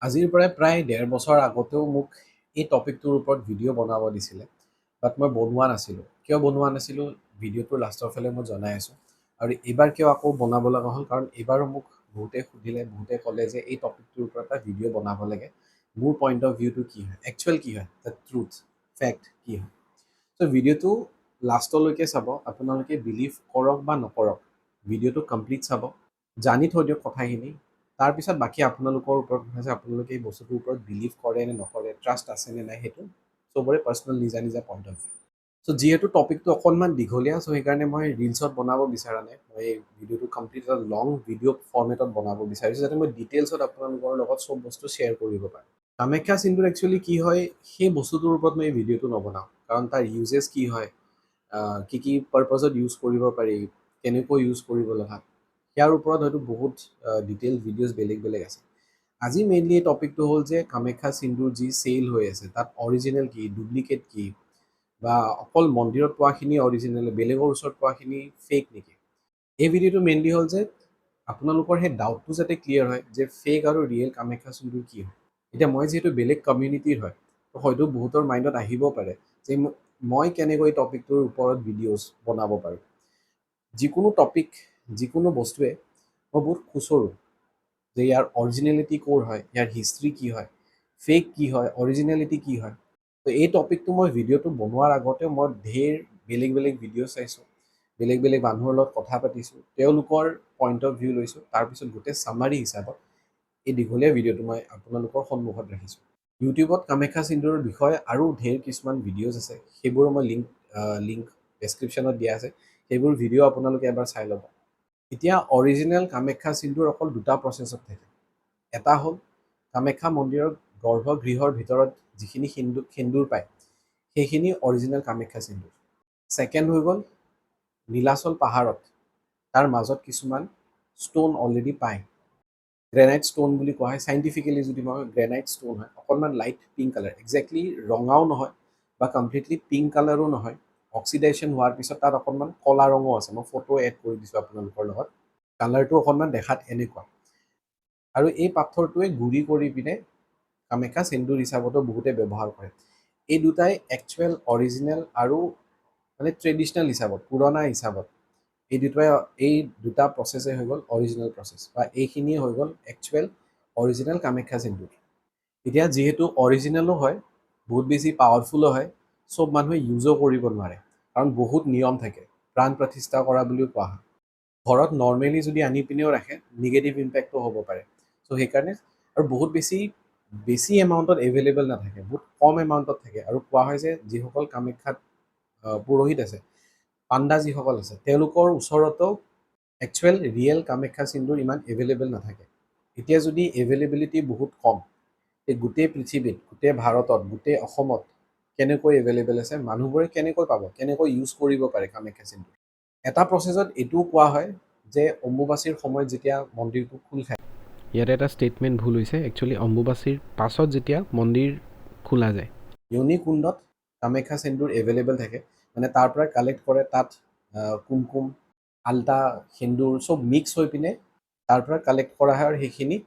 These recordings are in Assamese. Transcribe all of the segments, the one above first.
আজিৰ পৰা প্ৰায় ১.৫ বছৰ আগতেও মোক এই টপিকটোৰ ওপৰত ভিডিঅ' বনাব দিছিলে বাট মই বনোৱা নাছিলোঁ। কিয় বনোৱা নাছিলোঁ ভিডিঅ'টোৰ লাষ্টৰ ফালে মই জনাই আছোঁ। আৰু এইবাৰ কিয় আকৌ বনাব লগা হ'ল কাৰণ এইবাৰো মোক বহুতে সুধিলে, বহুতে ক'লে যে এই টপিকটোৰ ওপৰত এটা ভিডিঅ' বনাব লাগে। মোৰ পইণ্ট অফ ভিউটো কি হয়, একচুৱেল কি হয়, দ্য ট্ৰুথ, ফেক্ট কি হয়। চ' ভিডিঅ'টো লাষ্টলৈকে চাব, আপোনালোকে বিলিভ কৰক বা নকৰক, ভিডিঅ'টো কমপ্লিট চাব, জানি থৈ দিয়ক কথাখিনি। তাৰপিছত বাকী আপোনালোকৰ ওপৰত কথা যে আপোনালোকে এই বস্তুটোৰ ওপৰত বিলিভ কৰে নে নকৰে, ট্ৰাষ্ট আছে নে নাই, সেইটো চবৰে পাৰ্চনেল নিজা নিজা পইণ্ট অফ ভিউ। চ' যিহেতু টপিকটো অকণমান দীঘলীয়া, চ' সেইকাৰণে মই ৰিলছত বনাব বিচৰা নাই। মই এই ভিডিঅ'টো কমপ্লিট এটা লং ভিডিঅ' ফৰ্মেটত বনাব বিচাৰিছোঁ যাতে মই ডিটেইলছত আপোনালোকৰ লগত চব বস্তু শ্বেয়াৰ কৰিব পাৰোঁ। কামাখ্যা চিন্তুৰ একচুৱেলি কি হয় সেই বস্তুটোৰ ওপৰত মই এই ভিডিঅ'টো নবনাওঁ, কাৰণ তাৰ ইউজেছ কি হয়, কি কি পাৰ্পাজত ইউজ কৰিব পাৰি, কেনেকৈ ইউজ কৰিব লগা, ইয়াৰ ওপৰত হয়তো বহুত ডিটেইল ভিডিঅ'জ বেলেগ বেলেগ আছে। আজি মেইনলি এই টপিকটো হ'ল যে কামাখ্যা চিন্দুৰ যি চেল হৈ আছে তাত অৰিজিনেল কি, ডুপ্লিকেট কি, বা অকল মন্দিৰত পোৱাখিনি অৰিজিনেল, বেলেগৰ ওচৰত পোৱাখিনি ফেক নেকি। এই ভিডিঅ'টো মেইনলি হ'ল যে আপোনালোকৰ সেই ডাউটটো যাতে ক্লিয়াৰ হয় যে ফেক আৰু ৰিয়েল কামাখ্যা চিন্দুৰ কি হয়। এতিয়া মই যিহেতু বেলেগ কমিউনিটিৰ হয়, তো হয়তো বহুতৰ মাইণ্ডত আহিব পাৰে যে মই কেনেকৈ টপিকটোৰ ওপৰত ভিডিঅ'জ বনাব পাৰোঁ। যিকোনো টপিক, যিকোনো বস্তুৱে মই বহুত খুচৰোঁ যে ইয়াৰ অৰিজিনেলিটি ক'ৰ হয়, ইয়াৰ হিষ্ট্ৰী কি হয়, ফেক কি হয়, অৰিজিনেলিটি কি হয়। তো এই টপিকটো মই ভিডিঅ'টো বনোৱাৰ আগতে মই ঢেৰ বেলেগ বেলেগ ভিডিঅ' চাইছোঁ, বেলেগ বেলেগ মানুহৰ লগত কথা পাতিছোঁ, তেওঁলোকৰ পইণ্ট অফ ভিউ লৈছোঁ, তাৰপিছত গোটেই চামাৰী হিচাপত এই দীঘলীয়া ভিডিঅ'টো মই আপোনালোকৰ সন্মুখত ৰাখিছোঁ। ইউটিউবত কামাখ্যা চিন্দুৰৰ বিষয়ে আৰু ঢেৰ কিছুমান ভিডিঅ'জ আছে, সেইবোৰো মই লিংক ডেছক্ৰিপশ্যনত দিয়া আছে, সেইবোৰ ভিডিঅ' আপোনালোকে এবাৰ চাই ল'ব। এতিয়া অৰিজিনেল কামাখ্যা চিন্দুৰ অকল দুটা প্ৰচেছত থাকে। এটা হ'ল কামাখ্যা মন্দিৰৰ গৰ্ভগৃহৰ ভিতৰত যিখিনি সেন্দুৰ পায় সেইখিনি অৰিজিনেল কামাখ্যা চিন্দুৰ। ছেকেণ্ড হৈ গ'ল নীলাচল পাহাৰত তাৰ মাজত কিছুমান ষ্ট'ন অলৰেডি পায়, গ্ৰেনাইট ষ্ট'ন বুলি কোৱা হয়। চাইণ্টিফিকেলি যদি মই গ্ৰেনাইট ষ্ট'ন হয়, অকণমান লাইট পিংক কালাৰ, একজেক্টলি ৰঙাও নহয় বা কমপ্লিটলি পিংক কালাৰো নহয়, অক্সিডেশ্যন হোৱাৰ পিছত তাত অকণমান ক'লা ৰঙো আছে। মই ফটো এড কৰি দিছোঁ আপোনালোকৰ লগত, কালাৰটো অকণমান দেখাত এনেকুৱা। আৰু এই পাথৰটোৱে গুৰি কৰি পিনে কামাখ্যা সেন্দুৰ হিচাপতো বহুতে ব্যৱহাৰ কৰে। এই দুটাই একচুৱেল অৰিজিনেল আৰু মানে ট্ৰেডিশ্যনেল হিচাপত, পুৰণা হিচাপত এই দুটা প্ৰচেছে হৈ গ'ল অৰিজিনেল প্ৰচেছ, বা এইখিনিয়ে হৈ গ'ল একচুৱেল অৰিজিনেল কামাখ্যা চিন্দুৰ। এতিয়া যিহেতু অৰিজিনেলো হয়, বহুত বেছি পাৱাৰফুলো হয়, চব মানুহে ইউজো কৰিব নোৱাৰে, কাৰণ বহুত নিয়ম থাকে, প্ৰাণ প্ৰতিষ্ঠা কৰা বুলিও কোৱা হয়। ঘৰত নৰ্মেলি যদি আনি পিনেও ৰাখে নিগেটিভ ইম্পেক্টো হ'ব পাৰে। চ' সেইকাৰণে আৰু বহুত বেছি এমাউণ্টত এভেইলেবল নাথাকে, বহুত কম এমাউণ্টত থাকে। আৰু কোৱা হয় যে যিসকল কামাখ্যাত পুৰোহিত আছে, পাণ্ডা যিসকল আছে, তেওঁলোকৰ ওচৰতো একচুৱেল ৰিয়েল কামাখ্যা চিন্দুৰ ইমান এভেইলেবল নাথাকে। এতিয়া যদি এভেইলেবিলিটি বহুত কম, এই গোটেই পৃথিৱীত, গোটেই ভাৰতত, গোটেই অসমত কেনেকৈ এভেইলেবল আছে, মানুহবোৰে কেনেকৈ পাব, কেনেকৈ ইউজ কৰিব পাৰে কামাখ্যা চিন্দুৰ। এটা প্ৰচেছত এইটোও কোৱা হয় যে অম্বুবাচীৰ সময়ত যেতিয়া মন্দিৰটো খোল খায়, ইয়াতে এটা ষ্টেটমেণ্ট ভুল হৈছে, একচুৱেলি অম্বুবাচীৰ পাছত যেতিয়া মন্দিৰ খোলা যায়, য়োনি কুণ্ডত কামাখ্যা চিন্দুৰ এভেইলেবল থাকে, মানে তাৰ পৰা কালেক্ট কৰে, তাত কুমকুম, আল্টা, সেন্দুৰ চব মিক্স হৈ পিনে তাৰ পৰা কালেক্ট কৰা হয়। আৰু সেইখিনি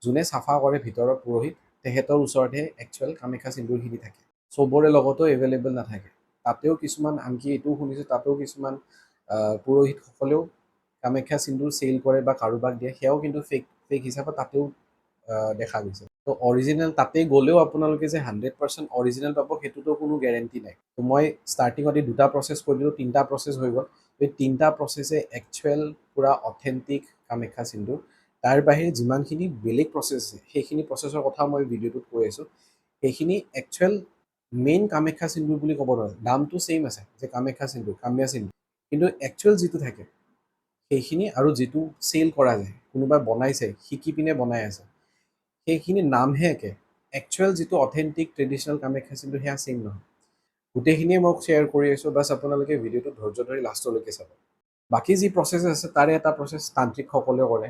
যোনে চাফা কৰে ভিতৰৰ পুৰোহিত, তেখেতৰ ওচৰতহে একচুৱেল কামাখ্যা চিন্দুৰখিনি থাকে, চবৰে লগতো এভেইলেবল নাথাকে। তাতেও কিছুমান, আনকি এইটোও শুনিছোঁ তাতেও কিছুমান পুৰোহিতসকলেও কামাখ্যা চিন্দুৰ চেল কৰে বা কাৰোবাক দিয়ে, সেয়াও কিন্তু ফেক হিচাপত তাতেও দেখা গৈছে। তো অৰিজিনেল তাতে গ'লেও আপোনালোকে যে 100% অৰিজিনেল পাব সেইটোতো কোনো গেৰেণ্টি নাই। তো মই ষ্টাৰ্টিঙত এই দুটা প্ৰচেছ কৰি দিলোঁ, তিনিটা প্ৰচেছ হৈ গ'ল। এই তিনিটা প্ৰচেছে একচুৱেল পূৰা অথেণ্টিক কামাখ্যা চিন্দুৰ। তাৰ বাহিৰে যিমানখিনি বেলেগ প্ৰচেছ আছে সেইখিনি প্ৰচেছৰ কথা মই ভিডিঅ'টোত কৈ আছোঁ, সেইখিনি একচুৱেল মেইন কামাখ্যা চিন্দুৰ বুলি ক'ব নোৱাৰে। দামটো ছেইম আছে যে কামাখ্যা চিন্দুৰ, কাম্যা চিন্দুৰ, কিন্তু একচুৱেল যিটো থাকে সেইখিনি আৰু যিটো চেল কৰা যায়, কোনোবাই বনাইছে, শিকি পিনে বনাই আছে, সেইখিনি নামহে একে, একচুৱেল যিটো অথেণ্টিক ট্ৰেডিশ্যনেল কামাখ্যা চিন্দুৰ সেয়া ছেইম নহয়। গোটেইখিনিয়ে মই শ্বেয়াৰ কৰি আছোঁ, বাছ আপোনালোকে ভিডিঅ'টো ধৈৰ্য ধৰি লাষ্টলৈকে চাব। বাকী যি প্ৰচেছ আছে তাৰে এটা প্ৰচেছ তান্ত্ৰিকসকলেও কৰে।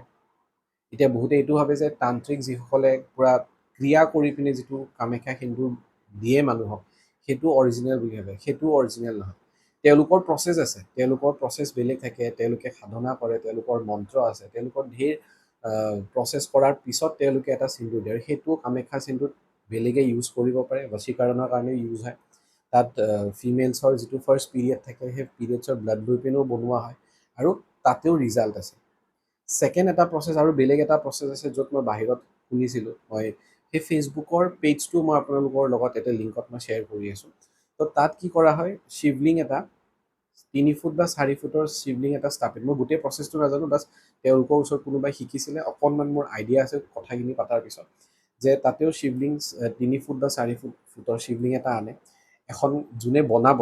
এতিয়া বহুতে এইটো ভাবে যে তান্ত্ৰিক যিসকলে পূৰা ক্ৰিয়া কৰি পিনে যিটো কামাখ্যা সেন্দুৰ দিয়ে মানুহক, সেইটো অৰিজিনেল বুলি ভাবে, সেইটো অৰিজিনেল নহয়। তেওঁলোকৰ প্ৰচেছ আছে, তেওঁলোকৰ প্ৰচেছ বেলেগ থাকে, তেওঁলোকে সাধনা কৰে, তেওঁলোকৰ মন্ত্ৰ আছে, তেওঁলোকৰ ঢেৰ প্ৰচেছ কৰাৰ পিছত তেওঁলোকে এটা সিন্দুৰ দিয়ে আৰু সেইটো কামাখ্যা সিন্দুৰ বেলেগে ইউজ কৰিব পাৰে বশীকৰণৰ কাৰণে ইউজ হয় তাত ফিমেলছৰ যিটো ফাৰ্ষ্ট পিৰিয়ড থাকে সেই পিৰিয়ডছৰ ব্লাড লৈ পিনেও বনোৱা হয় আৰু তাতেও ৰিজাল্ট আছে ছেকেণ্ড এটা প্ৰচেছ আৰু বেলেগ এটা প্ৰচেছ আছে য'ত মই বাহিৰত শুনিছিলোঁ মই সেই ফেচবুকৰ পেজটো মই আপোনালোকৰ লগত এটা লিংকত মই শ্বেয়াৰ কৰি আছোঁ তো তাত কি কৰা হয় শিৱলিং এটা 3 ফুট বা 4 ফুটৰ শিৱলিং এটা স্থাপিত মই গোটেই প্ৰচেছটো নাজানো বাছ তেওঁলোকৰ ওচৰত কোনোবাই শিকিছিলে অকণমান মোৰ আইডিয়া আছে কথাখিনি পতাৰ পিছত যে তাতেও শিৱলিং 3 ফুট বা 4 ফুটৰ শিৱলিং এটা আনে এখন যোনে বনাব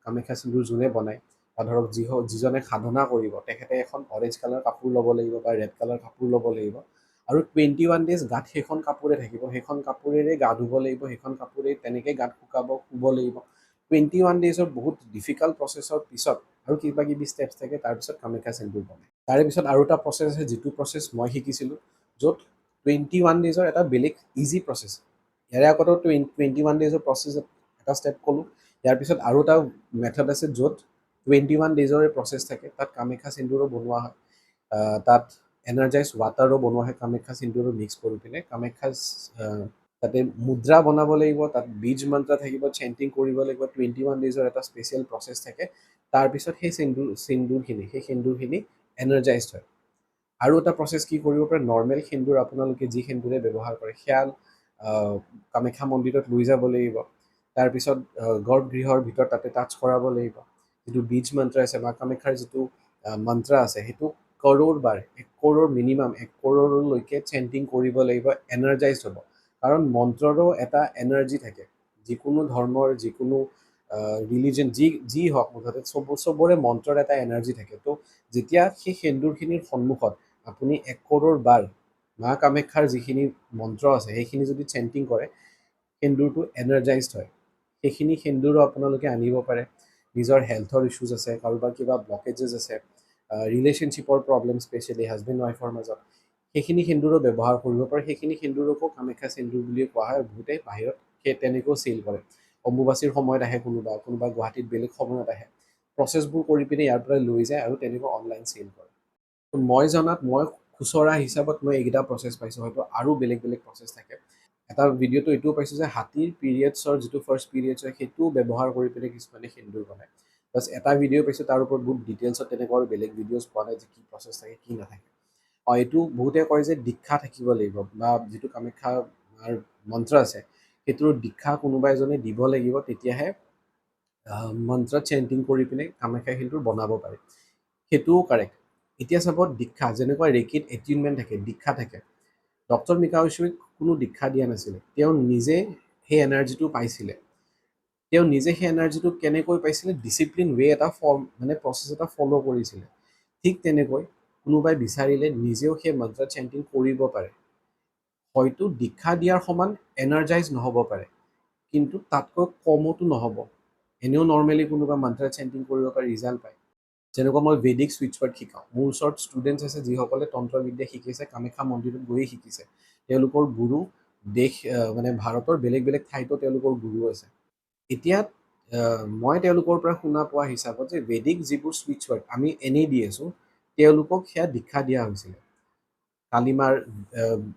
কামাখ্যা সিন্দুৰ যোনে বনায় বা ধৰক যিজনে সাধনা কৰিব তেখেতে এখন অৰেঞ্জ কালাৰ কাপোৰ ল'ব লাগিব বা ৰেড কালাৰ কাপোৰ ল'ব লাগিব আৰু 21 ডেজ গাত সেইখন কাপোৰে থাকিব সেইখন কাপোৰেৰে গা ধুব লাগিব সেইখন কাপোৰে তেনেকৈ গাত শুব লাগিব 21 ডেজৰ বহুত ডিফিকাল্ট প্ৰচেছৰ পিছত আৰু কিবা কিবি ষ্টেপছ থাকে তাৰপিছত কামাখ্যা সিন্দুৰ বনায় তাৰে পিছত আৰু এটা প্ৰচেছ আছে যিটো প্ৰচেছ মই শিকিছিলোঁ য'ত 21 ডেজৰ এটা বেলেগ ইজি প্ৰচেছ ইয়াৰে আগতেও 21 ডেজৰ প্ৰচেছ এটা ষ্টেপ ক'লোঁ ইয়াৰ পিছত আৰু এটা মেথড আছে য'ত 21 ডেজৰে প্ৰচেছ থাকে তাত কামাখ্যা সিন্দুৰো বনোৱা হয় তাত এনাৰ্জাইজ ৱাটাৰো বনোৱা হয় কামাখ্যা সিন্দুৰো মিক্স কৰি পিনে কামাখ্যা তাতে মুদ্ৰা বনাব লাগিব তাত বীজ মন্ত্ৰ থাকিব চেণ্টিং কৰিব লাগিব 21 ডেজৰ এটা স্পেচিয়েল প্ৰচেছ থাকে তাৰপিছত সেই সেন্দুৰখিনি এনাৰ্জাইজড হয় আৰু এটা প্ৰচেছ কি কৰিব পাৰে নৰ্মেল সেন্দুৰ আপোনালোকে যি সেন্দুৰে ব্যৱহাৰ কৰে সেয়া কামাখ্যা মন্দিৰত লৈ যাব লাগিব তাৰপিছত গৰ্ভগৃহৰ ভিতৰত তাতে টাচ কৰাব লাগিব যিটো বীজ মন্ত্ৰ আছে মা কামাখ্যাৰ যিটো মন্ত্ৰ আছে সেইটো কৰোৰবাৰ 1 কৰোৰ মিনিমাম 1 কৰোৰলৈকে চেণ্টিং কৰিব লাগিব এনাৰ্জাইজ হ'ব কাৰণ মন্ত্ৰৰো এটা এনাৰ্জি থাকে যিকোনো ধৰ্মৰ যিকোনো ৰিলিজন যি হওক মুঠতে চবৰে মন্ত্ৰৰ এটা এনাৰ্জি থাকে তো যেতিয়া সেই সেন্দুৰখিনিৰ সন্মুখত আপুনি 1 কৰোৰ বাৰ মা কামাখ্যাৰ যিখিনি মন্ত্ৰ আছে সেইখিনি যদি চেণ্টিং কৰে সেন্দুৰটো এনাৰ্জাইজড হয় সেইখিনি সেন্দুৰো আপোনালোকে আনিব পাৰে নিজৰ হেল্থৰ ইছ্যুজ আছে কাৰোবাৰ কিবা ব্লকেজেছ আছে ৰিলেশ্যনশ্বিপৰ প্ৰব্লেম স্পেচিয়েলি হাজবেণ্ড ৱাইফৰ মাজত সেইখিনি সেন্দুৰো ব্যৱহাৰ কৰিব পাৰে সেইখিনি সেন্দুৰকো কামাখ্যা সেন্দুৰ বুলিয়ে কোৱা হয় আৰু বহুতেই বাহিৰত সেই তেনেকৈও চেল কৰে অম্বুবাচীৰ সময়ত আহে কোনোবা গুৱাহাটীত বেলেগ সময়ত আহে প্ৰচেছবোৰ কৰি পিনে ইয়াৰ পৰা লৈ যায় আৰু তেনেকৈ অনলাইন চেল কৰে মই জনাত মই খুচৰা হিচাপত মই এইকেইটা প্ৰচেছ পাইছোঁ হয়তো আৰু বেলেগ বেলেগ প্ৰচেছ থাকে এটা ভিডিঅ'টো এইটোও পাইছোঁ যে হাতীৰ পিৰিয়ডছৰ যিটো ফাৰ্ষ্ট পিৰিয়ডছ হয় সেইটোও ব্যৱহাৰ কৰি পিনে কিছুমানে সেন্দুৰ বনায় বাছ এটা ভিডিঅ' পাইছোঁ তাৰ ওপৰত বহুত ডিটেইলছত তেনেকুৱা আৰু বেলেগ ভিডিঅ'জ পোৱা নাই যে কি প্ৰচেছ থাকে কি নাথাকে এইটো বহুতে কয় যে দীক্ষা থাকিব লাগিব বা যিটো কামাখ্যাৰ মন্ত্ৰ আছে সেইটোৰ দীক্ষা কোনোবা এজনে দিব লাগিব তেতিয়াহে মন্ত্ৰ চেণ্টিং কৰি পিনে কামাখ্যা শিলটো বনাব পাৰে সেইটোও কাৰেক্ট এতিয়া চাব দীক্ষা যেনেকুৱা ৰেকিত এটিউনমেণ্ট থাকে দীক্ষা থাকে ডক্টৰ মিকা উছুক কোনো দীক্ষা দিয়া নাছিলে তেওঁ নিজে সেই এনাৰ্জিটো পাইছিলে তেওঁ নিজে সেই এনাৰ্জিটো কেনেকৈ পাইছিলে ডিচিপ্লিন ৱে এটা প্ৰচেছ এটা ফ'ল' কৰিছিলে ঠিক তেনেকৈ কোনোবাই বিচাৰিলে নিজেও সেই মন্ত্ৰ চেণ্টিং কৰিব পাৰে হয়তো দীক্ষা দিয়াৰ সমান এনাৰ্জাইজ নহ'ব পাৰে কিন্তু তাতকৈ কমতো নহ'ব এনেও নৰ্মেলি কোনোবা মন্ত্ৰ চেণ্টিং কৰিব পাৰে ৰিজাল্ট পায় যেনেকুৱা মই বেদিক ছুইচ ৱাৰ্ড শিকাওঁ মোৰ ওচৰত ষ্টুডেণ্টছ আছে যিসকলে তন্ত্ৰবিদ্যা শিকিছে কামাখ্যা মন্দিৰত গৈয়ে শিকিছে তেওঁলোকৰ গুৰু ভাৰতৰ বেলেগ বেলেগ ঠাইতো তেওঁলোকৰ গুৰু আছে এতিয়া মই তেওঁলোকৰ পৰা শুনা পোৱা হিচাপত যে বেদিক যিবোৰ ছুইচ ৱাৰ্ড আমি এনেই দি আছোঁ তেওঁলোকক সেয়া দীক্ষা দিয়া হৈছিলে কালিমাৰ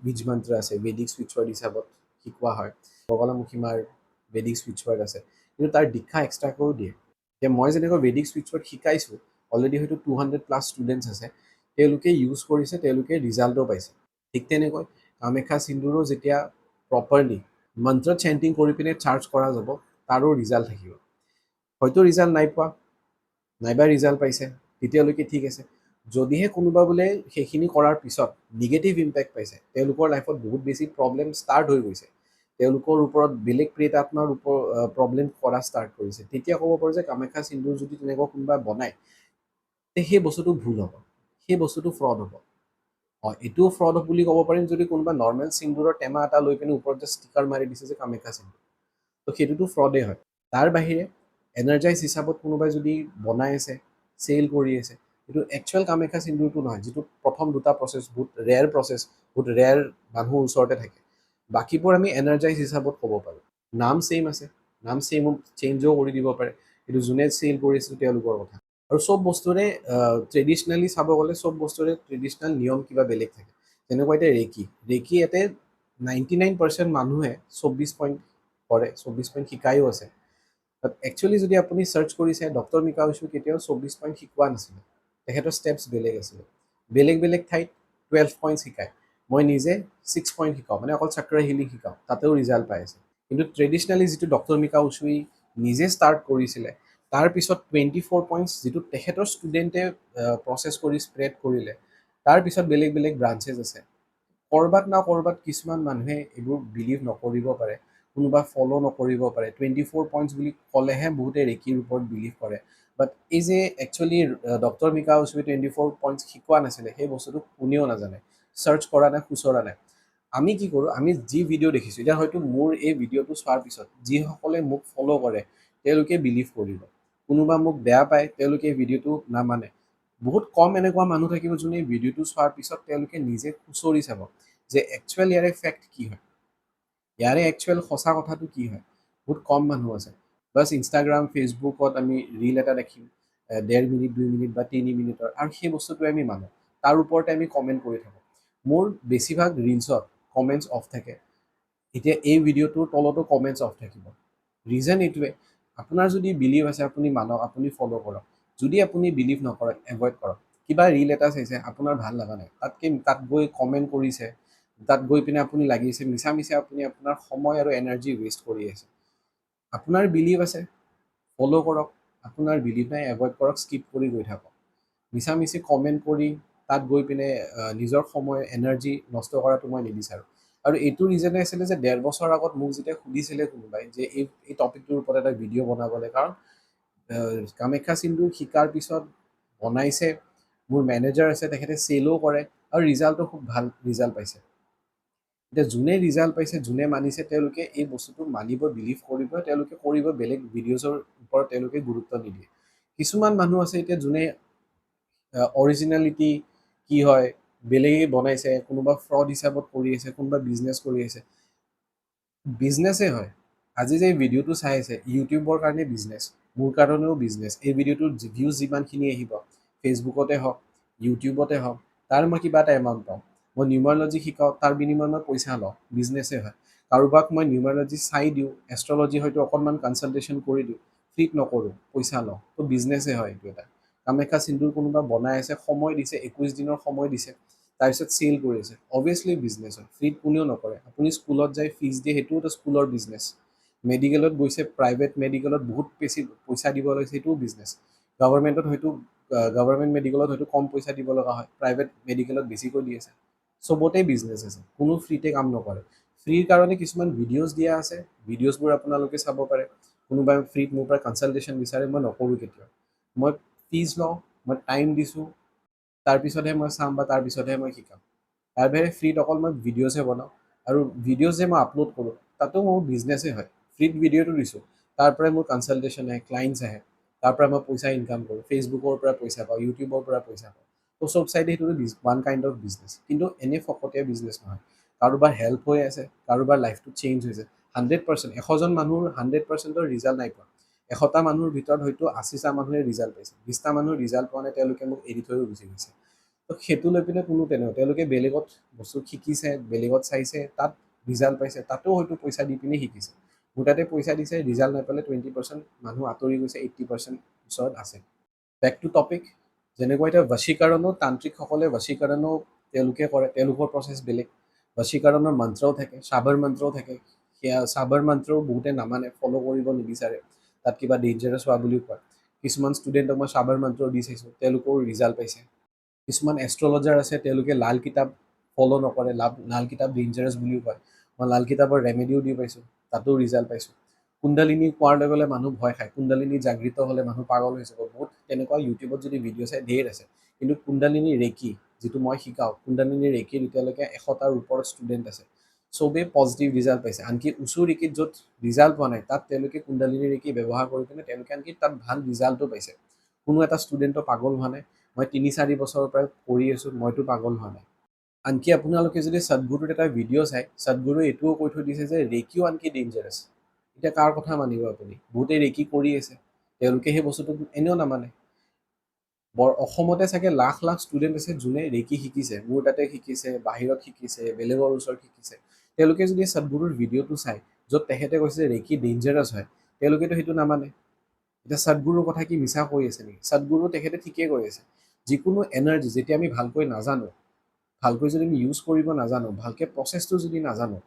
বীজ মন্ত্ৰ আছে বেদিক ছুইচ ৱাৰ্ড হিচাপত শিকোৱা হয় বগলামুখী মাৰ বেদিক ছুইচ ৱাৰ্ড আছে কিন্তু তাৰ দীক্ষা এক্সট্ৰাকৈও দিয়ে এতিয়া মই যেনেকৈ বেদিক ছুইচ ৱাৰ্ড শিকাইছোঁ অলৰেডি হয়তো 200+ ষ্টুডেণ্টছ আছে তেওঁলোকে ইউজ কৰিছে তেওঁলোকে ৰিজাল্টো পাইছে ঠিক তেনেকৈ কামাখ্যা সিন্দুৰো যেতিয়া প্ৰপাৰলি মন্ত্ৰ চেণ্টিং কৰি পিনে চাৰ্জ কৰা যাব তাৰো ৰিজাল্ট থাকিব হয়তো ৰিজাল্ট নাই পোৱা নাইবা ৰিজাল্ট পাইছে তেতিয়ালৈকে ঠিক আছে যদিহে কোনোবা বোলে সেইখিনি কৰাৰ পিছত নিগেটিভ ইম্পেক্ট পাইছে তেওঁলোকৰ লাইফত বহুত বেছি প্ৰব্লেম ষ্টাৰ্ট হৈ গৈছে তেওঁলোকৰ ওপৰত বেলেগ প্ৰেত আত্মাৰ প্ৰব্লেম কৰা ষ্টাৰ্ট কৰিছে তেতিয়া ক'ব পাৰোঁ যে কামাখ্যা সিন্দুৰ যদি তেনেকুৱা কোনোবা বনায় তে সেই বস্তুটো ভুল হ'ব সেই বস্তুটো ফ্ৰড হ'ব এইটোও ফ্ৰড হ'ব বুলি ক'ব পাৰিম যদি কোনোবা নৰ্মেল সিন্দুৰৰ টেমা এটা লৈ পিনে ওপৰত যে ষ্টিকাৰ মাৰি দিছে যে কামাখ্যা সিন্দুৰ তো সেইটোতো ফ্ৰডেই হয় তাৰ বাহিৰে এনাৰ্জাইজ হিচাপত কোনোবাই যদি বনাই আছে চেল কৰি আছে এইটো একচুৱেল কামাখ্যা সিন্দুৰটো নহয় যিটো প্ৰথম দুটা প্ৰচেছ বহুত ৰেয়াৰ মানুহৰ ওচৰতে থাকে বাকীবোৰ আমি এনাৰ্জাইজ হিচাপত ক'ব পাৰোঁ নাম ছেইম আছে নাম চেঞ্জো কৰি দিব পাৰে কিন্তু যোনে চেল কৰিছিল তেওঁলোকৰ কথা আৰু চব বস্তুৰে ট্ৰেডিশ্যনেলি চাব গ'লে চব বস্তুৰে ট্ৰেডিশ্যনেল নিয়ম কিবা বেলেগ থাকে যেনেকুৱা এতিয়া ৰেকি ইয়াতে 99% মানুহে 24 পইণ্ট কৰে, 24 পইণ্ট শিকায়ো আছে। বাট একচুৱেলি যদি আপুনি চাৰ্চ কৰিছে, ডক্টৰ মিকা উছুই কেতিয়াও 24 পইণ্ট শিকোৱা নাছিলে। তেখেতৰ ষ্টেপছ বেলেগ আছিলে। বেলেগ বেলেগ ঠাইত 12 পইণ্ট শিকায়। মই নিজে 6 পইণ্ট শিকাওঁ, মানে অকল চাক্ৰা হিলিং শিকাওঁ, তাতেও ৰিজাল্ট পাই আছে। কিন্তু ট্ৰেডিশ্যনেলি যিটো ডক্টৰ মিকা উছুই নিজে ষ্টাৰ্ট কৰিছিলে, তাৰপিছত 24 পইণ্টছ যিটো তেখেতৰ ষ্টুডেণ্টে প্ৰচেছ কৰি স্প্ৰেড কৰিলে, তাৰপিছত বেলেগ বেলেগ ব্ৰাঞ্চেছ আছে। ক'ৰবাত না ক'ৰবাত কিছুমান মানুহে এইবোৰ বিলিভ নকৰিব পাৰে, কোনোবা ফ'ল' নকৰিব পাৰে। 24 পইণ্টছ বুলি ক'লেহে বহুতে ৰেকিৰ ওপৰত বিলিভ কৰে। বাট এই যে একচুৱেলি ডক্টৰ মিকা উছুই 24 পইণ্টছ শিকোৱা নাছিলে, সেই বস্তুটো কোনেও নাজানে, চাৰ্চ কৰা নাই, খুচৰা নাই। আমি কি কৰোঁ, আমি যি ভিডিঅ' দেখিছোঁ, এতিয়া হয়তো মোৰ এই ভিডিঅ'টো চোৱাৰ পিছত যিসকলে মোক ফ'ল' কৰে তেওঁলোকে বিলিভ কৰিব, কোনোবা মোক বেয়া পায় তেওঁলোকে ভিডিঅ'টো নামানে। বহুত কম এনেকুৱা মানুহ থাকিব যোনে ভিডিঅ'টো চোৱাৰ পিছত তেওঁলোকে নিজে খুচৰি চাব যে একচুৱেল ইয়াৰে ফেক্ট কি হয়, ইয়াৰে একচুৱেল সঁচা কথাটো কি হয়। বহুত কম মানুহ আছে। বাছ ইনষ্টাগ্ৰাম ফেচবুকত আমি ৰীল এটা দেখিম, 1.5 মিনিট 2 মিনিট বা 3 মিনিটৰ, আৰু সেই বস্তুটোৱে আমি মানো, তাৰ ওপৰতে আমি কমেণ্ট কৰি থাকোঁ। মোৰ বেছিভাগ ৰিলছত কমেণ্টছ অফ থাকে। এতিয়া এই ভিডিঅ'টোৰ তলতো কমেণ্টছ অফ থাকিব। ৰিজন এইটোৱে, আপোনাৰ যদি বিলিভ আছে আপুনি মানক, আপুনি ফ'ল' কৰক। যদি আপুনি বিলিভ নকৰে এভইড কৰক। কিবা ৰীল এটা চাইছে আপোনাৰ ভাল লগা নাই, তাত গৈ কমেণ্ট কৰিছে, তাত গৈ পিনে আপুনি লাগিছে, মিছা মিছা আপুনি আপোনাৰ সময় আৰু এনাৰ্জি ৱেষ্ট কৰি আছে। আপোনাৰ বিলিভ আছে ফ'ল' কৰক, আপোনাৰ বিলিভ নাই এভইড কৰক, স্কিপ কৰি গৈ থাকক। মিছা মিছি কমেণ্ট কৰি তাত গৈ পিনে নিজৰ সময় এনাৰ্জি নষ্ট কৰাটো মই নিবিচাৰোঁ। আৰু এইটো ৰিজনে আছিলে যে 1.5 বছৰ আগত মোক যেতিয়া সুধিছিলে কোনোবাই যে এই টপিকটোৰ ওপৰত এটা ভিডিঅ' বনাবলৈ, কাৰণ কামাখ্যা চিন্দুৰ শিকাৰ পিছত বনাইছে, মোৰ মেনেজাৰ আছে, তেখেতে চেলো কৰে আৰু ৰিজাল্টটো খুব ভাল ৰিজাল্ট পাইছে। এতিয়া যোনে ৰিজাল্ট পাইছে, যোনে মানিছে, তেওঁলোকে এই বস্তুটো মানিব, বিলিভ কৰিব, তেওঁলোকে কৰিব, বেলেগ ভিডিঅ'ছৰ ওপৰত তেওঁলোকে গুৰুত্ব নিদিয়ে। কিছুমান মানুহ আছে এতিয়া যোনে অৰিজিনেলিটি কি হয় বেলেগে বনাইছে, কোনোবা ফ্ৰড হিচাপত কৰি আছে, কোনোবা বিজনেছ কৰি আছে। বিজনেছেই হয়। আজি যে ভিডিঅ'টো চাই আছে, ইউটিউবৰ কাৰণে বিজনেছ, মোৰ কাৰণেও বিজনেছ। এই ভিডিঅ'টোৰ ভিউজ যিমানখিনি আহিব, ফেচবুকতে হওক, ইউটিউবতে হওক, তাৰ মই কিবা এটা এমাউণ্ট পাওঁ। মই নিউমাৰলজি শিকাওঁ, তাৰ বিনিময়ত মই পইচা লওঁ, বিজনেছেই হয়। কাৰোবাক মই নিউমাৰলজি চাই দিওঁ, এষ্ট্ৰলজি হয়তো অকণমান কনচালটেশ্যন কৰি দিওঁ, ফ্ৰীত নকৰোঁ, পইচা লওঁ, তো বিজনেছেই হয় এইটো এটা। কামাখ্যা চিন্দুৰ কোনোবা বনাই আছে, সময় দিছে, 21 দিনৰ সময় দিছে, তাৰপিছত চেল কৰিছে, অভিয়াছলি বিজনেছ হয়, ফ্ৰীত কোনেও নকৰে। আপুনি স্কুলত যাই ফিজ দিয়ে, সেইটোও এটা স্কুলৰ বিজনেছ। মেডিকেলত গৈছে, প্ৰাইভেট মেডিকেলত বহুত বেছি পইচা দিব লাগিছে, সেইটোও বিজনেছ। গভৰ্ণমেণ্টত হয়তো গভৰ্ণমেণ্ট মেডিকেলত হয়তো কম পইচা দিব লগা হয়, প্ৰাইভেট মেডিকেলত বেছিকৈ দি আছে। চবতেই বিজনেছ আছে, কোনো ফ্ৰীতে কাম নকৰে। ফ্ৰীৰ কাৰণে কিছুমান ভিডিঅ'জ দিয়া আছে, ভিডিঅ'জবোৰ আপোনালোকে চাব পাৰে। কোনোবাই ফ্ৰীত মোৰ পৰা কনচালটেশ্যন বিচাৰে, মই নকৰোঁ কেতিয়াও। মই ফিজ লওঁ, মই টাইম দিছোঁ, তাৰপিছতহে মই চাম বা তাৰপিছতহে মই শিকাম। তাৰ বাহিৰে ফ্ৰীত অকল মই ভিডিঅ'জহে বনাওঁ, আৰু ভিডিঅ'জ যে মই আপলোড কৰোঁ তাতো মোৰ বিজনেছেই হয়। ফ্ৰীত ভিডিঅ'টো দিছোঁ, তাৰ পৰাই মোৰ কনচালটেশ্যন আহে, ক্লাইণ্টছ আহে, তাৰ পৰা মই পইচা ইনকাম কৰোঁ, ফেচবুকৰ পৰা পইচা পাওঁ, ইউটিউবৰ পৰা পইচা পাওঁ। তো চব চাইডে সেইটো ওৱান কাইণ্ড অফ বিজনেছ। কিন্তু এনেই ফকতীয়া বিজনেছ নহয়। কাৰোবাৰ হেল্প হৈ আছে, কাৰোবাৰ লাইফটো চেঞ্জ হৈছে। 100%, 100জন মানুহৰ 100%ৰ ৰিজাল্ট নাই পোৱা। 100টা মানুহৰ ভিতৰত হয়তো 80টা মানুহে ৰিজাল্ট পাইছে, 20টা মানুহ ৰিজাল্ট পোৱা নাই, তেওঁলোকে মোক এৰি থৈও গুচি গৈছে। তো সেইটো লৈ পিনে কোনো তেনেকুৱা, তেওঁলোকে বেলেগত বস্তু শিকিছে, বেলেগত চাইছে, তাত ৰিজাল্ট পাইছে, তাতো হয়তো পইচা দি পিনে শিকিছে। মোৰ তাতে পইচা দিছে, ৰিজাল্ট নাপালে 20% মানুহ আঁতৰি গৈছে, 80% ওচৰত আছে। বেক টু টপিক, যেনেকুৱা এতিয়া বশীকৰণো, তান্ত্ৰিকসকলে বশীকৰণো তেওঁলোকে কৰে, তেওঁলোকৰ প্ৰচেছ বেলেগ। বশীকৰণৰ মন্ত্ৰও থাকে, চাবৰ মন্ত্ৰও থাকে। সেয়া চাবৰ মন্ত্ৰও বহুতে নামানে, ফ'ল' কৰিব নিবিচাৰে, তাত কিবা ডেঞ্জাৰাছ হোৱা বুলিও কয়। কিছুমান ষ্টুডেণ্টক মই চাবৰ মন্ত্ৰ দি চাইছোঁ, তেওঁলোকেও ৰিজাল্ট পাইছে। কিছুমান এষ্ট্ৰলজাৰ আছে, তেওঁলোকে লাল কিতাপ ফ'ল' নকৰে, লাল কিতাপ ডেঞ্জাৰাছ বুলিও কয়। মই লাল কিতাপৰ ৰেমেডিও দি পাইছোঁ, তাতো ৰিজাল্ট পাইছোঁ। কুণ্ডালিনী কোৱাৰ লগে লগে মানুহ ভয় খায়, কুণ্ডালিনী জাগৃত হ'লে মানুহ পাগল হৈ যাব। বহুত তেনেকুৱা ইউটিউবত যদি ভিডিঅ' চাই ধেৰ আছে। কিন্তু কুণ্ডালিনী ৰেকি যিটো মই শিকাওঁ, কুণ্ডালিনী ৰেকিৰ এতিয়ালৈকে 100টাৰ ওপৰত ষ্টুডেণ্ট আছে, চবেই পজিটিভ ৰিজাল্ট পাইছে। আনকি উচু ৰেকিত য'ত ৰিজাল্ট পোৱা নাই, তাত তেওঁলোকে কুণ্ডালিনী ৰেকি ব্যৱহাৰ কৰি পিনে তেওঁলোকে আনকি তাত ভাল ৰিজাল্টো পাইছে। কোনো এটা ষ্টুডেণ্টৰ পাগল হোৱা নাই। মই 3-4 বছৰৰ পৰা কৰি আছোঁ, মইতো পাগল হোৱা নাই। আনকি আপোনালোকে যদি সদগুৰুৰ এটা ভিডিঅ' চাই, সদগুৰুৱে এইটোও কৈ থৈ দিছে যে ৰেকিও আনকি ডেঞ্জাৰাছ। এতিয়া কাৰ কথা মানিব আপুনি? বহুতে ৰেকি কৰি আছে, তেওঁলোকে সেই বস্তুটো এনেও নামানে। অসমতে চাগে লাখ লাখ ষ্টুডেণ্ট আছে যোনে ৰেকি শিকিছে, মোৰ তাতে শিকিছে, বাহিৰত শিকিছে, বেলেগৰ ওচৰত শিকিছে। তেওঁলোকে যদি সদগুৰুৰ ভিডিঅ'টো চায় য'ত তেখেতে কৈছে যে ৰেকি ডেঞ্জাৰাছ হয়, তেওঁলোকেতো সেইটো নামানে। এতিয়া সদগুৰুৰ কথা কি মিছা কৈ আছে নেকি? সদগুৰু তেখেতে ঠিকেই কৈ আছে। যিকোনো এনাৰ্জি যেতিয়া আমি ভালকৈ নাজানো, ভালকৈ যদি আমি ইউজ কৰিব নাজানো, ভালকৈ প্ৰচেছটো যদি নাজানো,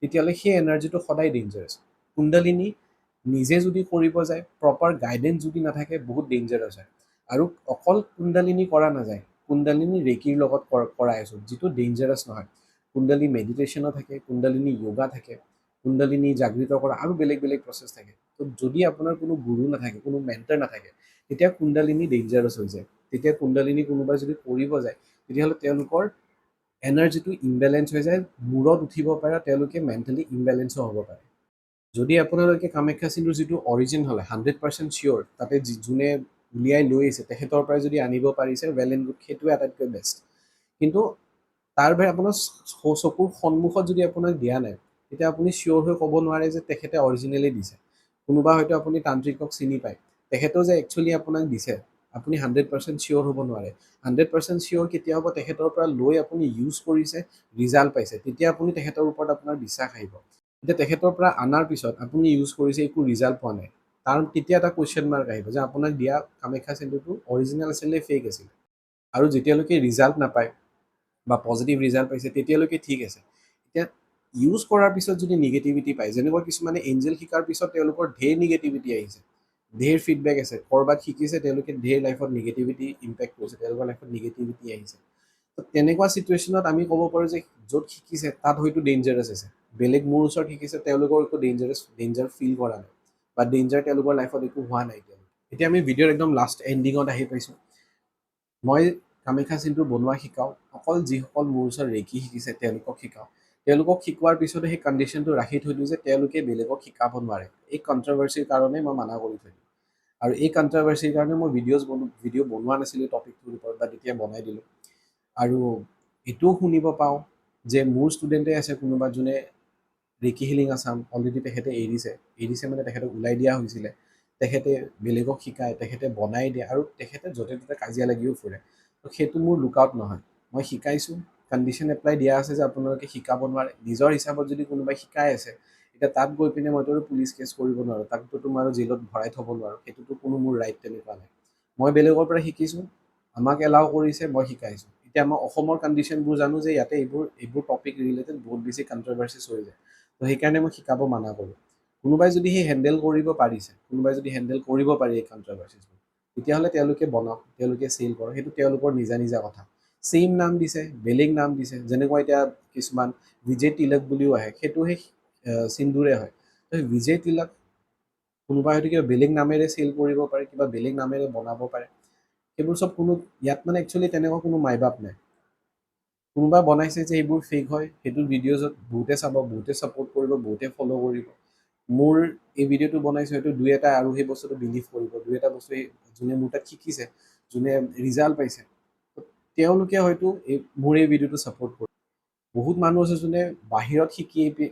তেতিয়াহ'লে সেই এনাৰ্জিটো সদায় ডেঞ্জাৰাছ। কুণ্ডলিনী নিজে যদি কৰিব যায়, প্ৰপাৰ গাইডেঞ্চ যদি নাথাকে, বহুত ডেঞ্জাৰাছ হয়। আৰু অকল কুণ্ডলিনী কৰা নাযায়, কুণ্ডলিনী ৰেকিৰ লগত কৰাই আছোঁ, যিটো ডেঞ্জাৰাছ নহয়। কুণ্ডলী মেডিটেশ্যনো থাকে, কুণ্ডলিনী য়োগা থাকে, কুণ্ডলিনী জাগৃত কৰা আৰু বেলেগ বেলেগ প্ৰচেছ থাকে। তো যদি আপোনাৰ কোনো গুৰু নাথাকে, কোনো মেণ্টৰ নাথাকে, তেতিয়া কুণ্ডলিনী ডেঞ্জাৰাছ হৈ যায়। তেতিয়া কুণ্ডলিনী কোনোবাই যদি কৰিব যায়, তেতিয়াহ'লে তেওঁলোকৰ এনাৰ্জিটো ইমবেলেঞ্চ হৈ যায়, মূৰত উঠিব পাৰে, তেওঁলোকে মেণ্টেলি ইমবেলেঞ্চো হ'ব পাৰে। যদি আপোনালোকে কামাখ্যা চিন্ধুৰ যিটো অৰিজিন হ'লে 100% চিয়'ৰ, তাতে যোনে উলিয়াই লৈ আহিছে তেখেতৰ পৰাই যদি আনিব পাৰিছে, ৱেল এণ্ড গুড, সেইটোৱে আটাইতকৈ বেষ্ট। কিন্তু তাৰ বাহিৰে আপোনাৰ চকুৰ সন্মুখত যদি আপোনাক দিয়া নাই, তেতিয়া আপুনি চিয়'ৰ হৈ ক'ব নোৱাৰে যে তেখেতে অৰিজিনেলি দিছে। কোনোবা হয়তো আপুনি তান্ত্ৰিকক চিনি পায়, তেখেতেও যে একচুৱেলি আপোনাক দিছে, আপুনি 100% চিয়'ৰ হ'ব নোৱাৰে। 100% চিয়'ৰ কেতিয়া হ'ব? তেখেতৰ পৰা লৈ আপুনি ইউজ কৰিছে, ৰিজাল্ট পাইছে, তেতিয়া আপুনি তেখেতৰ ওপৰত আপোনাৰ বিশ্বাস আহিব। এতিয়া তেখেতৰ পৰা অনাৰ পিছত আপুনি ইউজ কৰিছে, একো ৰিজাল্ট পোৱা নাই, তেতিয়া এটা কুৱেশ্যন মাৰ্ক আহিব যে আপোনাক দিয়া কামাখ্যা চিন্ধুটো অৰিজিনেল আছিল নে ফেক আছিল। আৰু যেতিয়ালৈকে ৰিজাল্ট নাপায় বা পজিটিভ ৰিজাল্ট পাইছে, তেতিয়ালৈকে ঠিক আছে। এতিয়া ইউজ কৰাৰ পিছত যদি নিগেটিভিটি পায়, যেনেকুৱা কিছুমানে এঞ্জেল শিকাৰ পিছত তেওঁলোকৰ ঢেৰ নিগেটিভিটি আহিছে, ঢেৰ ফিডবেক আছে, ক'ৰবাত শিকিছে, তেওঁলোকে ঢেৰ লাইফত নিগেটিভিটি ইম্পেক্ট কৰিছে, তেওঁলোকৰ লাইফত নিগেটিভিটি আহিছে। তো তেনেকুৱা চিটুৱেশ্যনত আমি ক'ব পাৰোঁ যে য'ত শিকিছে তাত হয়তো ডেঞ্জাৰাছ আছে। বেলেগ মোৰ ওচৰত শিকিছে, তেওঁলোকৰ একো ডেঞ্জাৰ ফিল কৰা নাই, বা ডেঞ্জাৰ তেওঁলোকৰ লাইফত একো হোৱা নাই। এতিয়া আমি ভিডিঅ'ৰ একদম লাষ্ট এণ্ডিঙত আহি পাইছোঁ। মই কামাখ্যা চিন্ধু বনোৱা শিকাওঁ, অকল যিসকল মোৰ ওচৰত ৰেকি শিকিছে তেওঁলোকক শিকাওঁ। তেওঁলোকক শিকোৱাৰ পিছতে সেই কণ্ডিশ্যনটো ৰাখি থৈ দিওঁ যে তেওঁলোকে বেলেগক শিকাব নোৱাৰে। এই কণ্ট্ৰভাৰ্চিৰ কাৰণে মই মানা কৰি থৈ দিওঁ। আৰু এই কণ্ট্ৰভাৰ্চিৰ কাৰণে মই ভিডিঅ' বনোৱা নাছিলোঁ টপিকটোৰ ওপৰত, বা তেতিয়া বনাই দিলোঁ। আৰু এইটোও শুনিব পাওঁ যে মোৰ ষ্টুডেণ্টে আছে কোনোবা যোনে ৰেকি হিলিং আছাম অলৰেডি তেখেতে এৰিছে মানে তেখেতক ওলাই দিয়া হৈছিলে। তেখেতে বেলেগক শিকায়, তেখেতে বনাই দিয়ে, আৰু তেখেতে য'তে ত'তে কাজিয়া লাগিও ফুৰে। তো সেইটো মোৰ লুকআউট নহয়। মই শিকাইছোঁ, কণ্ডিশ্যন এপ্লাই দিয়া আছে যে আপোনালোকে শিকাব নোৱাৰে। নিজৰ হিচাপত যদি কোনোবাই শিকাই আছে, এতিয়া তাত গৈ পিনে মইতো পুলিচ কেছ কৰিব নোৱাৰোঁ, তাকতো তোমাৰ জেলত ভৰাই থ'ব নোৱাৰোঁ, সেইটোতো কোনো মোৰ ৰাইট তেনেকুৱা নাই। মই বেলেগৰ পৰা শিকিছোঁ, আমাক এলাউ কৰিছে, মই শিকাইছোঁ। এতিয়া আমাৰ অসমৰ কণ্ডিশ্যনবোৰ জানো যে ইয়াতে এইবোৰ টপিক ৰিলেটেড বহুত বেছি কণ্ট্ৰভাৰ্চিছ হৈ যায়। তো সেইকাৰণে মই শিকাব মানা কৰোঁ। কোনোবাই যদি সেই হেণ্ডেল কৰিব পাৰিছে, কোনোবাই যদি হেণ্ডেল কৰিব পাৰি এই কণ্ট্ৰভাৰ্চিছবোৰ, তেতিয়াহ'লে তেওঁলোকে বনাওক, তেওঁলোকে চেল কৰক, সেইটো তেওঁলোকৰ নিজা নিজা কথা। ছেইম নাম দিছে, বেলেগ নাম দিছে, যেনেকুৱা এতিয়া কিছুমান বিজয় তিলক বুলিও আহে, সেইটো সেই চিন্ধুৰে হয়। তো বিজয় তিলক কোনোবাই হয়তো কিবা বেলেগ নামেৰে চেল কৰিব পাৰে, কিবা বেলেগ নামেৰে বনাব পাৰে। সেইবোৰ চব ইয়াত মানে একচুৱেলি তেনেকুৱা কোনো মাই বাপ নাই। কোনোবা বনাইছে যে এইবোৰ ফেক হয়, সেইটো ভিডিঅ'জত বহুতে চাব, বহুতে ছাপোৰ্ট কৰিব, বহুতে ফ'ল' কৰিব। মোৰ এই ভিডিঅ'টো বনাইছোঁ, হয়তো দুই এটা আৰু সেই বস্তুটো বিলিভ কৰিব, দুই এটা বস্তু যোনে মোৰ তাত শিকিছে, যোনে ৰিজাল্ট পাইছে, তেওঁলোকে হয়তো মোৰ এই ভিডিঅ'টো ছাপোৰ্ট কৰিব। বহুত মানুহ আছে যোনে বাহিৰত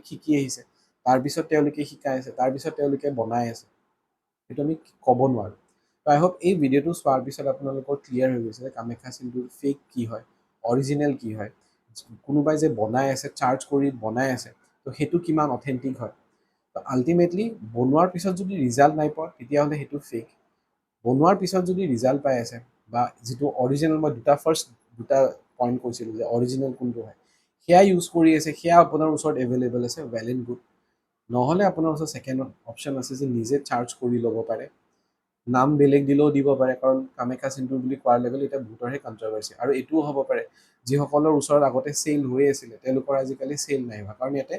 শিকি আহিছে, তাৰপিছত তেওঁলোকে শিকাই আছে, তাৰপিছত তেওঁলোকে বনাই আছে। সেইটো আমি ক'ব নোৱাৰোঁ। তো আই হোপ এই ভিডিঅ'টো চোৱাৰ পিছত আপোনালোকৰ ক্লিয়াৰ হৈ গৈছে যে কামাখ্যা চিন্ধুৰ ফেক কি হয়, অৰিজিনেল কি হয়, কোনোবাই যে বনাই আছে, চাৰ্জ কৰি বনাই আছে, তো সেইটো কিমান অথেণ্টিক হয়। তো আল্টিমেটলি বনোৱাৰ পিছত যদি ৰিজাল্ট নাই পোৱা, তেতিয়াহ'লে সেইটো ফেক। বনোৱাৰ পিছত যদি ৰিজাল্ট পাই আছে, বা যিটো অৰিজিনেল, মই দুটা পইণ্ট কৈছিলোঁ যে অৰিজিনেল কোনটো হয়, সেয়া ইউজ কৰি আছে, সেয়া আপোনাৰ ওচৰত এভেইলেবল আছে, ৱেল এণ্ড গুড। নহ'লে আপোনাৰ ওচৰত ছেকেণ্ড অপশ্যন আছে যে নিজে চাৰ্জ কৰি ল'ব পাৰে। নাম বেলেগ দিলেও দিব পাৰে, কাৰণ কামাখ্যা চিন্ধু বুলি কোৱাৰ লগে লগে এতিয়া বহুতৰহে কণ্ট্ৰভাৰ্চি। আৰু এইটোও হ'ব পাৰে যিসকলৰ ওচৰত আগতে চেল হৈ আছিলে, তেওঁলোকৰ আজিকালি চেল নাই হোৱা, কাৰণ ইয়াতে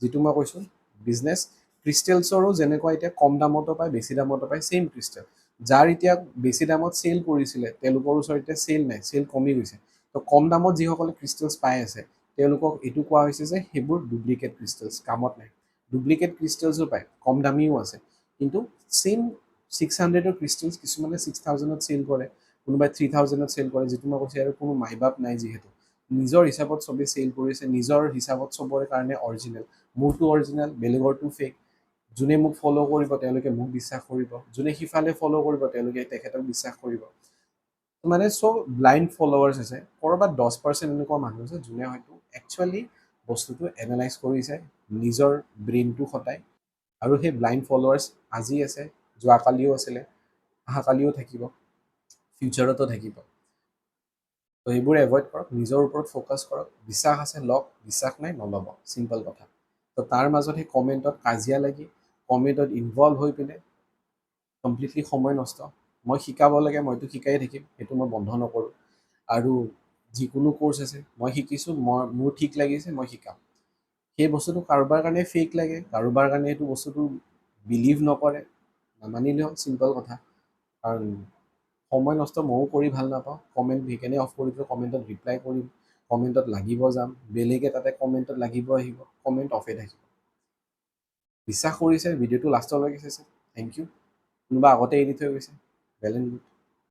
যিটো মই কৈছোঁ বিজনেছ, ক্ৰিষ্টেলছৰো যেনেকুৱা এতিয়া কম দামতো পায়, বেছি দামতো পায়, ছেইম ক্ৰিষ্টেল। যাৰ এতিয়া বেছি দামত চেল কৰিছিলে, তেওঁলোকৰ ওচৰত এতিয়া চেল নাই, চেল কমি গৈছে। তো কম দামত যিসকলে ক্ৰিষ্টেলছ পাই আছে, তেওঁলোকক এইটো কোৱা হৈছে যে সেইবোৰ ডুপ্লিকেট ক্ৰিষ্টেলছ, কামত নাই। ডুপ্লিকেট ক্ৰিষ্টেলছো পায়, কম দামীও আছে, কিন্তু ছেইম 600ৰ ক্ৰিষ্টেলছ কিছুমানে 6000ত চেল কৰে, কোনোবাই 3000ত চেল কৰে। যিটো মই কৈছোঁ আৰু কোনো মাই বাপ নাই, যিহেতু নিজৰ হিচাপত চবেই চেল কৰিছে, নিজৰ হিচাপত চবৰে কাৰণে অৰিজিনেল। মোৰটো অৰিজিনেল, বেলেগৰটো ফেক। যোনে মোক ফ'ল' কৰিব তেওঁলোকে মোক বিশ্বাস কৰিব, যোনে সিফালে ফ'ল' কৰিব তেওঁলোকে তেখেতক বিশ্বাস কৰিব। মানে চ' ব্লাইণ্ড ফলোৱাৰ্ছ আছে, ক'ৰবাত 10% এনেকুৱা মানুহ আছে যোনে হয়তো একচুৱেলি বস্তুটো এনালাইজ কৰিছে, নিজৰ ব্ৰেইনটো খটাই, আৰু সেই ব্লাইণ্ড ফলোৱাৰ্ছ আজি আছে, যোৱাকালিও আছিলে, অহাকালিও থাকিব, ফিউচাৰতো থাকিব। তো সেইবোৰ এভইড কৰক, নিজৰ ওপৰত ফ'কাছ কৰক, বিশ্বাস আছে লওক, বিশ্বাস নাই নল'ব, চিম্পল কথা। তো তাৰ মাজত সেই কমেণ্টত কাজিয়া লাগি, কমেণ্টত ইনভল্ভ হৈ পিনে কমপ্লিটলি সময় নষ্ট। মই শিকাব লাগে, মইতো শিকাই থাকিম, সেইটো মই বন্ধ নকৰোঁ। আৰু যিকোনো ক'ৰ্চ আছে মই শিকিছোঁ, মোৰ ঠিক লাগিছে মই শিকাম। সেই বস্তুটো কাৰোবাৰ কাৰণে ফেক লাগে, কাৰোবাৰ কাৰণে সেইটো বস্তুটো বিলিভ নকৰে, নামানিলেও চিম্পল কথা। কাৰণ সময় নষ্ট ময়ো কৰি ভাল নাপাওঁ। কমেণ্ট সেইকাৰণে অফ কৰি দিওঁ, কমেণ্টত ৰিপ্লাই কৰিম, কমেণ্টত লাগিব যাম, বেলেগে তাতে কমেণ্টত লাগিব আহিব, কমেণ্ট অফে থাকিব। বিশ্বাস কৰিছে, ভিডিঅ'টো লাষ্টলৈকে চাইছে, থেংক ইউ। কোনোবা আগতে এৰি থৈ গৈছে, বেলেঞ্চ